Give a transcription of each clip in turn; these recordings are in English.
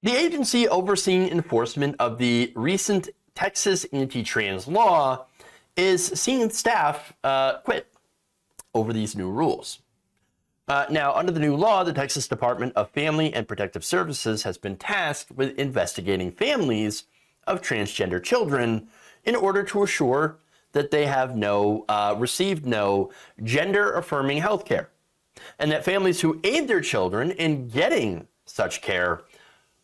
The agency overseeing enforcement of the recent Texas anti-trans law is seeing staff quit over these new rules. Now, under the new law, the Texas Department of Family and Protective Services has been tasked with investigating families of transgender children in order to assure that they have received no gender-affirming health care, and that families who aid their children in getting such care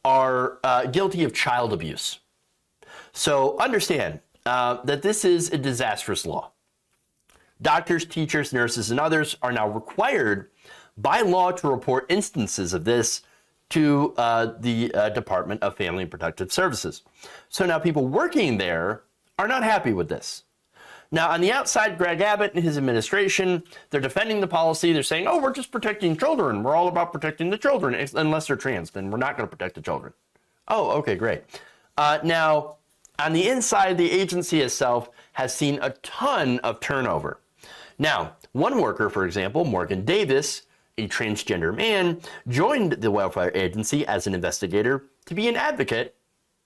are guilty of child abuse. So understand that this is a disastrous law. Doctors, teachers, nurses, and others are now required by law to report instances of this to the Department of Family and Protective Services. So now people working there are not happy with this. Now, on the outside, Greg Abbott and his administration, they're defending the policy. They're saying, oh, we're just protecting children. We're all about protecting the children. Unless they're trans, then we're not going to protect the children. Oh, okay, great. Now, on the inside, the agency itself has seen a ton of turnover. Now, one worker, for example, Morgan Davis, a transgender man, joined the welfare agency as an investigator to be an advocate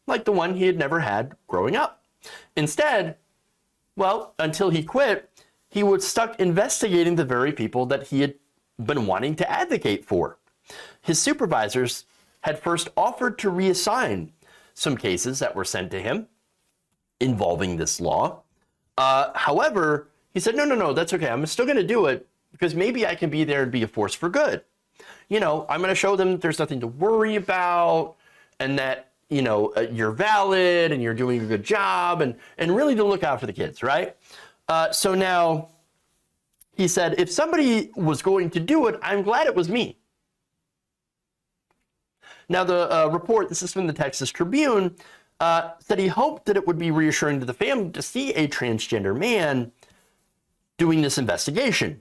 like the one he had never had growing up. Instead, well, until he quit, he was stuck investigating the very people that he had been wanting to advocate for. His supervisors had first offered to reassign some cases that were sent to him involving this law. However, he said, no, that's okay. I'm still going to do it because maybe I can be there and be a force for good. You know, I'm going to show them that there's nothing to worry about and that, you know, you're valid and you're doing a good job and really to look out for the kids, right? So now he said, if somebody was going to do it, I'm glad it was me. Now the report, this is from the Texas Tribune, said he hoped that it would be reassuring to the family to see a transgender man doing this investigation.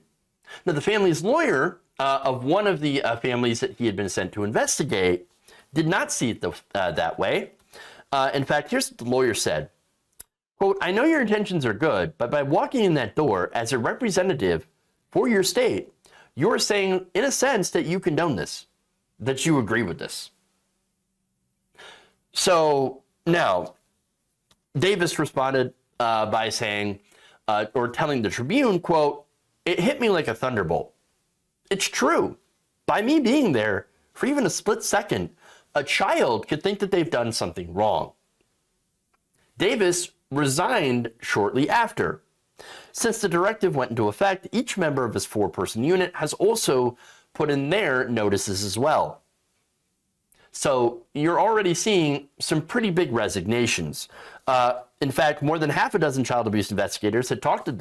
Now the family's lawyer of one of the families that he had been sent to investigate did not see it that way. In fact, here's what the lawyer said, quote, I know your intentions are good, but by walking in that door as a representative for your state, you're saying, in a sense, that you condone this, that you agree with this. So now, Davis responded by saying, or telling the Tribune, quote, it hit me like a thunderbolt. It's true. By me being there for even a split second, a child could think that they've done something wrong. Davis resigned shortly after. Since the directive went into effect, each member of his 4-person unit has also put in their notices as well. So you're already seeing some pretty big resignations. In fact, more than half a dozen child abuse investigators had talked to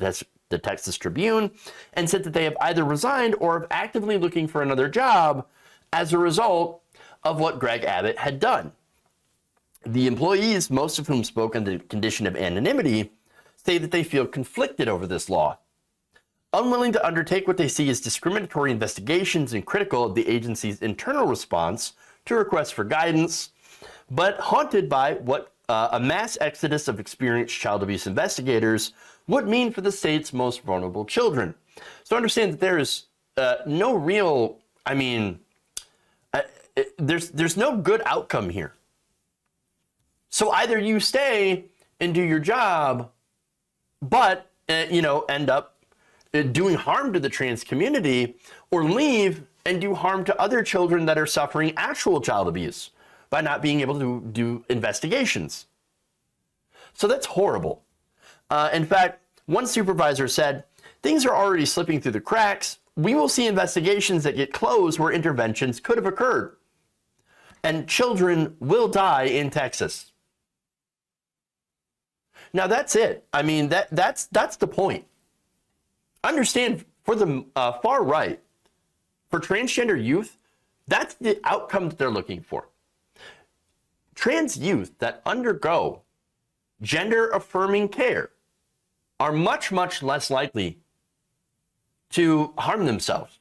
the Texas Tribune and said that they have either resigned or are actively looking for another job as a result of what Greg Abbott had done. The employees, most of whom spoke on the condition of anonymity, say that they feel conflicted over this law, unwilling to undertake what they see as discriminatory investigations and critical of the agency's internal response to requests for guidance, but haunted by what a mass exodus of experienced child abuse investigators would mean for the state's most vulnerable children. So understand that there is no real, there's no good outcome here. So either you stay and do your job, but end up doing harm to the trans community, or leave and do harm to other children that are suffering actual child abuse by not being able to do investigations. So that's horrible. In fact, one supervisor said, things are already slipping through the cracks. We will see investigations that get closed where interventions could have occurred. And children will die in Texas. Now that's it. That's the point. Understand, for the far right, for transgender youth, that's the outcome that they're looking for. Trans youth that undergo gender-affirming care are much, much less likely to harm themselves,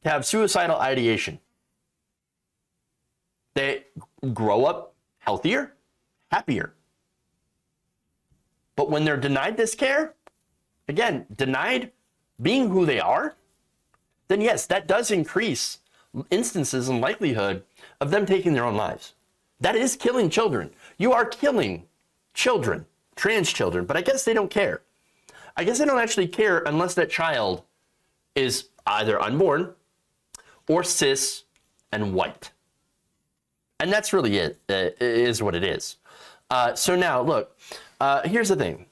to have suicidal ideation. They grow up healthier, happier. But when they're denied this care, again, denied being who they are, then yes, that does increase instances and likelihood of them taking their own lives. That is killing children. You are killing children, trans children, but I guess they don't care. I guess they don't actually care unless that child is either unborn or cis and white. And that's really it, is what it is. So now, look, here's the thing.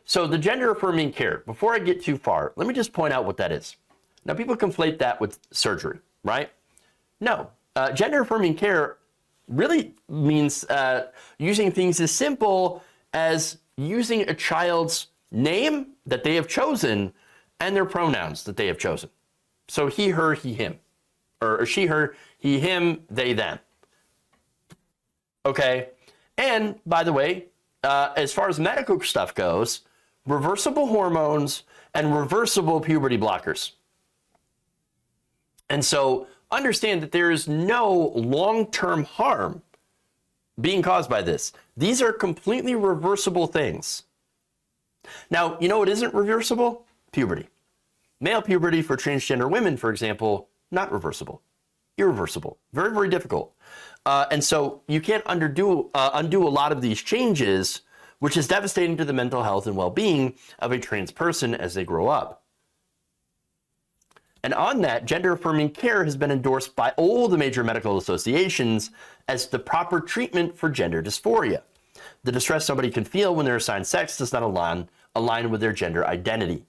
So the gender-affirming care, before I get too far, let me just point out what that is. Now, people conflate that with surgery, right? No, gender-affirming care really means using things as simple as using a child's name that they have chosen and their pronouns that they have chosen. So he, her, he, him. Or she, her, he, him, they, them. Okay? And, by the way, as far as medical stuff goes, reversible hormones and reversible puberty blockers. And so understand that there is no long-term harm being caused by this. These are completely reversible things. Now, you know what isn't reversible? Puberty. Male puberty for transgender women, for example, not reversible. Irreversible. Very, very difficult. And so you can't undo a lot of these changes, which is devastating to the mental health and well-being of a trans person as they grow up. And on that, gender-affirming care has been endorsed by all the major medical associations as the proper treatment for gender dysphoria. The distress somebody can feel when they're assigned sex does not align with their gender identity.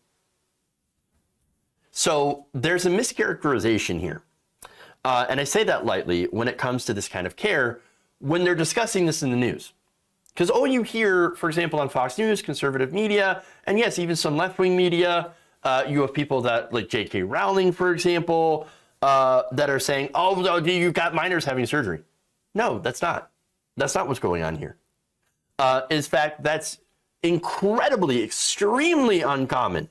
So there's a mischaracterization here. And I say that lightly when it comes to this kind of care when they're discussing this in the news. Because all you hear, for example, on Fox News, conservative media, and yes, even some left-wing media, you have people that, like J.K. Rowling, for example, that are saying, oh, you got minors having surgery. No, that's not. That's not what's going on here. In fact, that's incredibly, extremely uncommon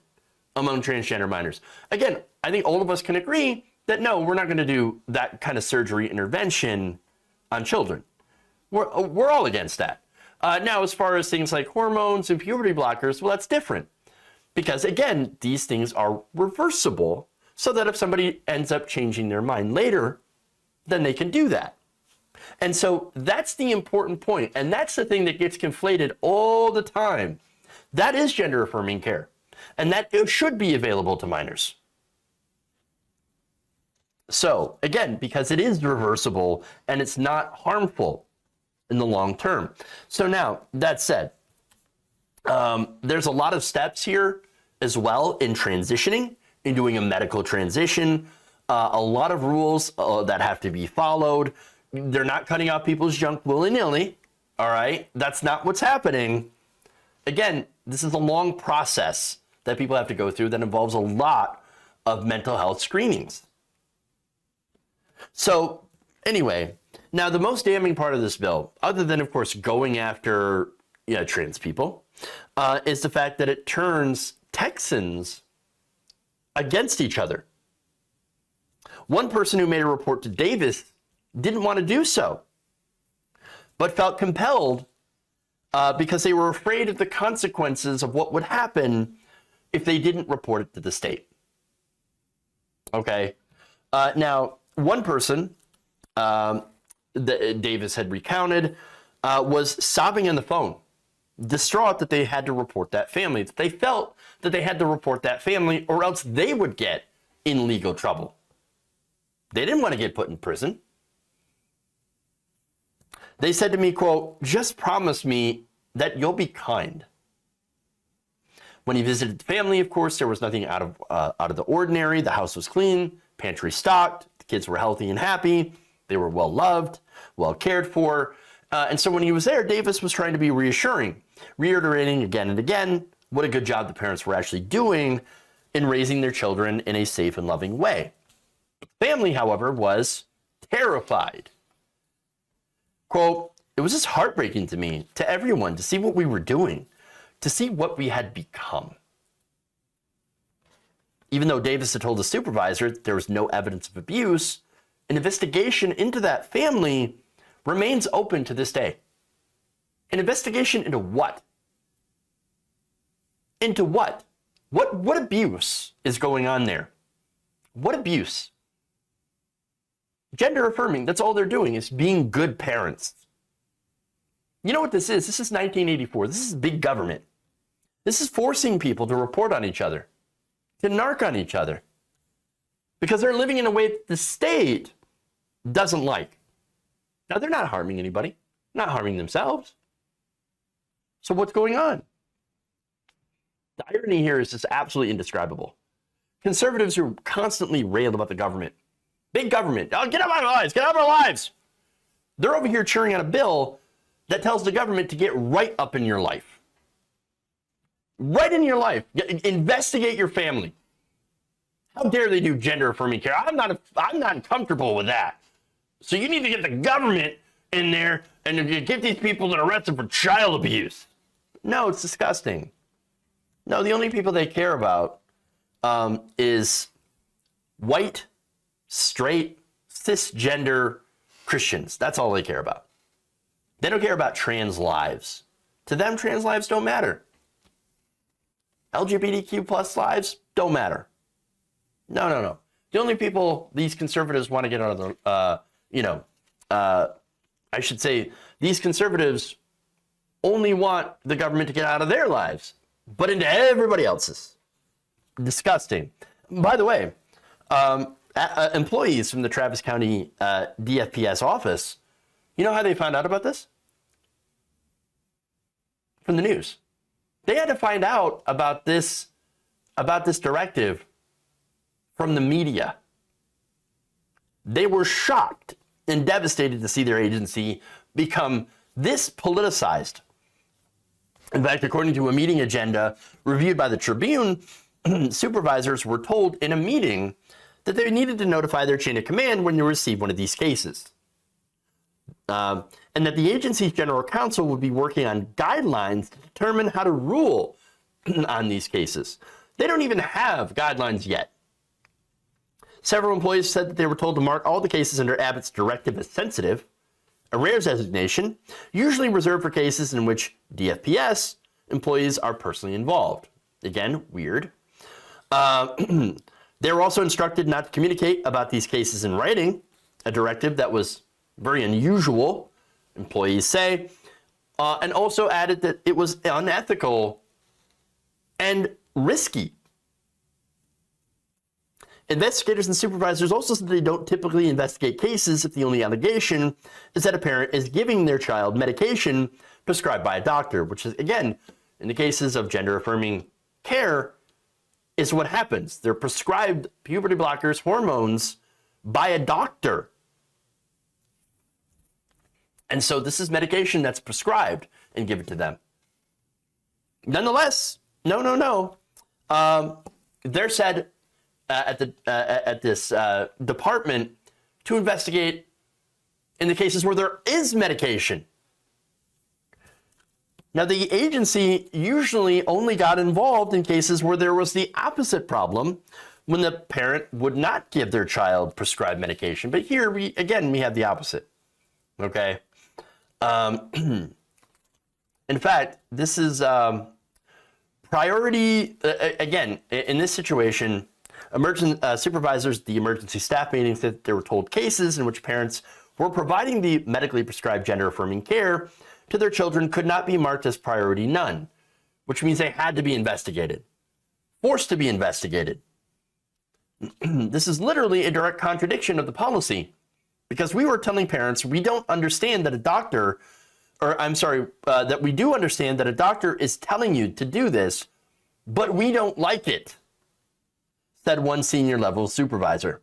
among transgender minors. Again, I think all of us can agree that no, we're not going to do that kind of surgery intervention on children. We're all against that. Now, as far as things like hormones and puberty blockers, well, that's different. Because again, these things are reversible so that if somebody ends up changing their mind later, then they can do that. And so that's the important point. And that's the thing that gets conflated all the time. That is gender affirming care. And that it should be available to minors. So again, because it is reversible and it's not harmful in the long term. So now, that said, there's a lot of steps here as well in transitioning, in doing a medical transition, a lot of rules that have to be followed. They're not cutting out people's junk willy-nilly, all right? That's not what's happening. Again, this is a long process that people have to go through that involves a lot of mental health screenings. So anyway, now the most damning part of this bill, other than, of course, going after trans people, is the fact that it turns Texans against each other. One person who made a report to Davis didn't want to do so, but felt compelled because they were afraid of the consequences of what would happen if they didn't report it to the state. Okay. Now, one person that Davis had recounted was sobbing on the phone, distraught that they had to report that family, that they felt that they had to report that family or else they would get in legal trouble. They didn't want to get put in prison. They said to me, quote, "Just promise me that you'll be kind." When he visited the family, of course, there was nothing out of the ordinary. The house was clean, pantry stocked, the kids were healthy and happy. They were well loved, well cared for. And so when he was there, Davis was trying to be reassuring, reiterating again and again what a good job the parents were actually doing in raising their children in a safe and loving way. The family, however, was terrified. Quote, "It was just heartbreaking to me, to everyone, to see what we were doing, to see what we had become." Even though Davis had told the supervisor that there was no evidence of abuse, an investigation into that family remains open to this day. An investigation into what? Into what? What abuse is going on there? What abuse? Gender affirming, that's all they're doing, is being good parents. You know what this is? This is 1984. This is big government. This is forcing people to report on each other, to narc on each other, because they're living in a way that the state doesn't like. Now, they're not harming anybody, not harming themselves. So what's going on? The irony here is just absolutely indescribable. Conservatives are constantly railed about the government. Big government. Oh, get out of our lives. Get out of our lives. They're over here cheering on a bill that tells the government to get right up in your life. Right in your life. Investigate your family. How dare they do gender-affirming care? I'm not comfortable with that. So you need to get the government in there and get these people that are arrested for child abuse. No, it's disgusting. No, the only people they care about is white, straight, cisgender Christians. That's all they care about. They don't care about trans lives. To them, trans lives don't matter. LGBTQ plus lives don't matter. No. The only people these conservatives want to get out of the, I should say, these conservatives only want the government to get out of their lives, but into everybody else's. Disgusting. By the way, employees from the Travis County DFPS office, you know how they found out about this? From the news. They had to find out about this directive from the media. They were shocked and devastated to see their agency become this politicized. In fact, according to a meeting agenda reviewed by the Tribune, supervisors were told in a meeting that they needed to notify their chain of command when they received one of these cases. And that the agency's general counsel would be working on guidelines to determine how to rule on these cases. They don't even have guidelines yet. Several employees said that they were told to mark all the cases under Abbott's directive as sensitive, a rare designation, usually reserved for cases in which DFPS employees are personally involved. Again, weird. They were also instructed not to communicate about these cases in writing, a directive that was very unusual, employees say, and also added that it was unethical and risky. Investigators and supervisors also said they don't typically investigate cases if the only allegation is that a parent is giving their child medication prescribed by a doctor, which is, again, in the cases of gender-affirming care, is what happens. They're prescribed puberty blockers, hormones, by a doctor. And so this is medication that's prescribed and given to them. Nonetheless, no. They're said at this department to investigate in the cases where there is medication. Now, the agency usually only got involved in cases where there was the opposite problem, when the parent would not give their child prescribed medication. But here, we have the opposite. Okay. In fact, this is priority, again, in this situation, supervisors at the emergency staff meetings said they were told cases in which parents were providing the medically prescribed gender-affirming care to their children could not be marked as priority none, which means they had to be investigated, forced to be investigated. This is literally a direct contradiction of the policy, because we were telling parents we don't understand that that we do understand that a doctor is telling you to do this, but we don't like it, said one senior level supervisor.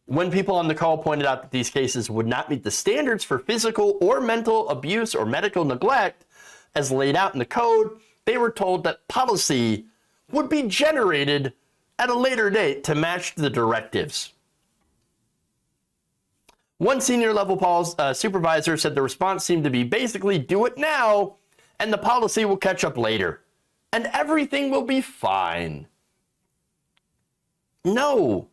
When people on the call pointed out that these cases would not meet the standards for physical or mental abuse or medical neglect as laid out in the code, they were told that policy would be generated at a later date to match the directives. One senior level supervisor said the response seemed to be basically do it now and the policy will catch up later and everything will be fine. No,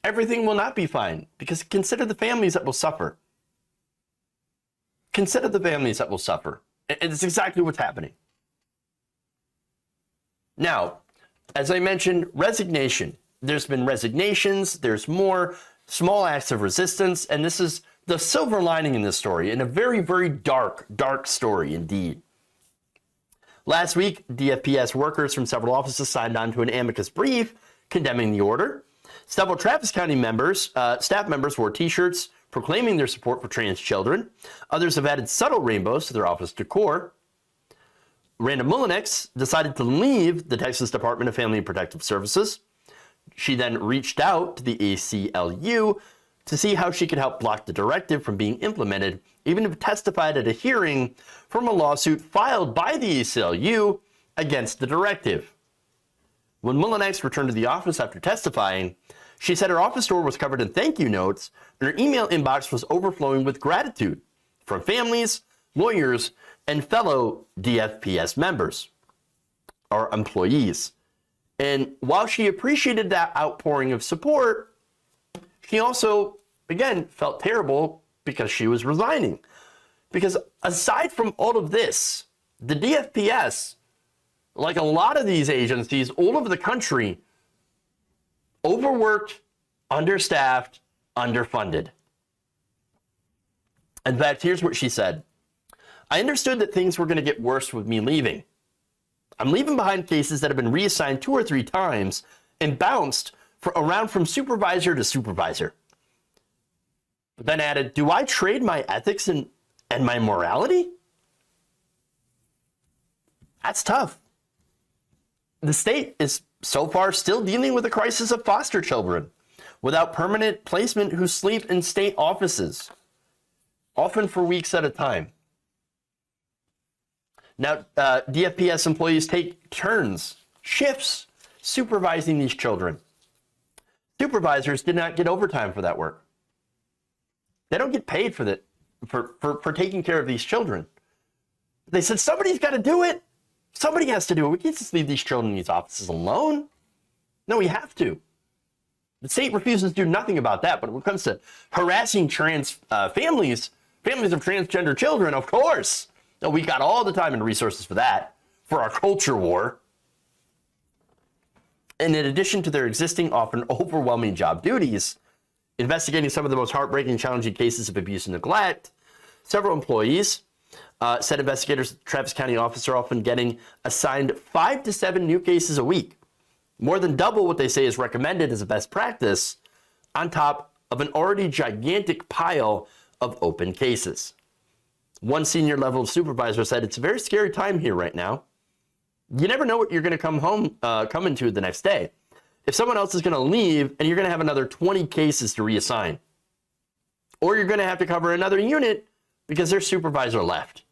everything will not be fine, because consider the families that will suffer. Consider the families that will suffer. It's exactly what's happening. Now, as I mentioned, resignation. There's been resignations, there's more small acts of resistance, and this is the silver lining in this story, in a very, very dark story indeed. Last week, DFPS workers from several offices signed on to an amicus brief condemning the order. Several Travis County staff members wore t-shirts proclaiming their support for trans children. Others have added subtle rainbows to their office decor. Randa Mullinex decided to leave the Texas Department of Family and Protective Services. She then reached out to the ACLU to see how she could help block the directive from being implemented, even if testified at a hearing from a lawsuit filed by the ACLU against the directive. When Mullinex returned to the office after testifying, she said her office door was covered in thank you notes and her email inbox was overflowing with gratitude from families, lawyers, and fellow DFPS members or employees. And while she appreciated that outpouring of support, she also, again, felt terrible because she was resigning. Because aside from all of this, the DFPS, like a lot of these agencies all over the country, overworked, understaffed, underfunded. In fact, here's what she said. I understood that things were going to get worse with me leaving. I'm leaving behind cases that have been reassigned 2 or 3 times and bounced around from supervisor to supervisor. But then added, do I trade my ethics and my morality? That's tough. The state is so far still dealing with the crisis of foster children without permanent placement who sleep in state offices, often for weeks at a time. Now, DFPS employees take turns, shifts, supervising these children. Supervisors did not get overtime for that work. They don't get paid for that, for taking care of these children. They said, somebody's got to do it. Somebody has to do it. We can't just leave these children in these offices alone. No, we have to. The state refuses to do nothing about that. But when it comes to harassing trans families of transgender children, of course, no, we got all the time and resources for that, for our culture war. And in addition to their existing, often overwhelming job duties, investigating some of the most heartbreaking and challenging cases of abuse and neglect, several employees said investigators at the Travis County office are often getting assigned 5 to 7 new cases a week, more than double what they say is recommended as a best practice, on top of an already gigantic pile of open cases. One senior level supervisor said, it's a very scary time here right now. You never know what you're going to come into the next day. If someone else is going to leave and you're going to have another 20 cases to reassign, or you're going to have to cover another unit because their supervisor left.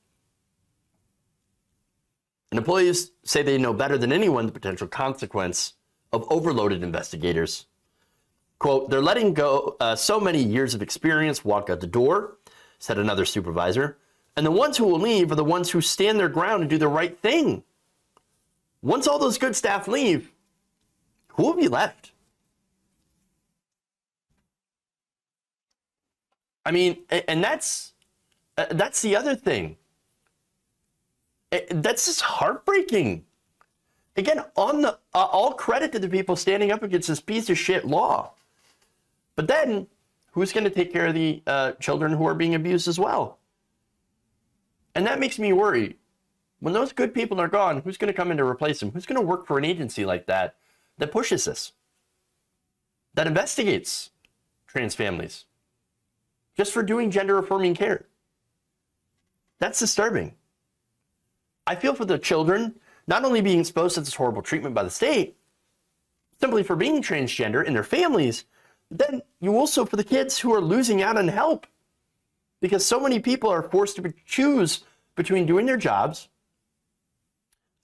And employees say they know better than anyone the potential consequence of overloaded investigators. Quote, they're letting go so many years of experience walk out the door, said another supervisor. And the ones who will leave are the ones who stand their ground and do the right thing. Once all those good staff leave, who will be left? I mean, and that's the other thing. That's just heartbreaking. Again, all credit to the people standing up against this piece of shit law. But then, who's going to take care of the children who are being abused as well? And that makes me worry. When those good people are gone, who's going to come in to replace them? Who's going to work for an agency like that pushes this, that investigates trans families just for doing gender-affirming care? That's disturbing. I feel for the children not only being exposed to this horrible treatment by the state, simply for being transgender and their families, but then you also for the kids who are losing out on help. Because so many people are forced to choose between doing their jobs,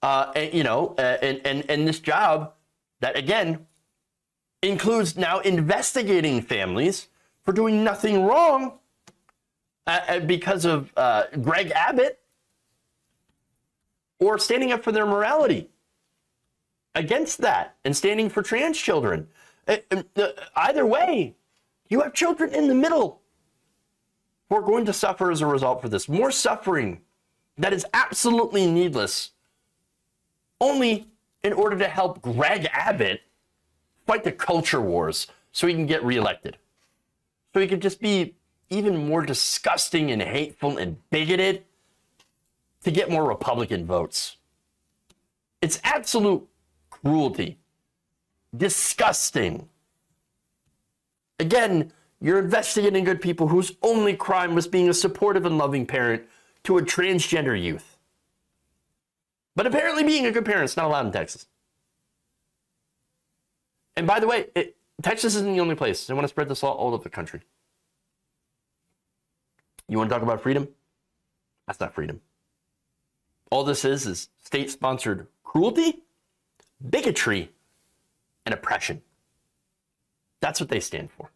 and this job that, again, includes now investigating families for doing nothing wrong because of Greg Abbott, or standing up for their morality against that and standing for trans children. Either way, you have children in the middle who are going to suffer as a result for this. More suffering that is absolutely needless, only in order to help Greg Abbott fight the culture wars so he can get reelected. So he can just be, even more disgusting and hateful and bigoted to get more Republican votes. It's absolute cruelty. Disgusting. Again, you're investigating good people whose only crime was being a supportive and loving parent to a transgender youth. But apparently being a good parent is not allowed in Texas. And by the way, Texas isn't the only place. They want to spread this law all over the country. You want to talk about freedom? That's not freedom. All this is state-sponsored cruelty, bigotry, and oppression. That's what they stand for.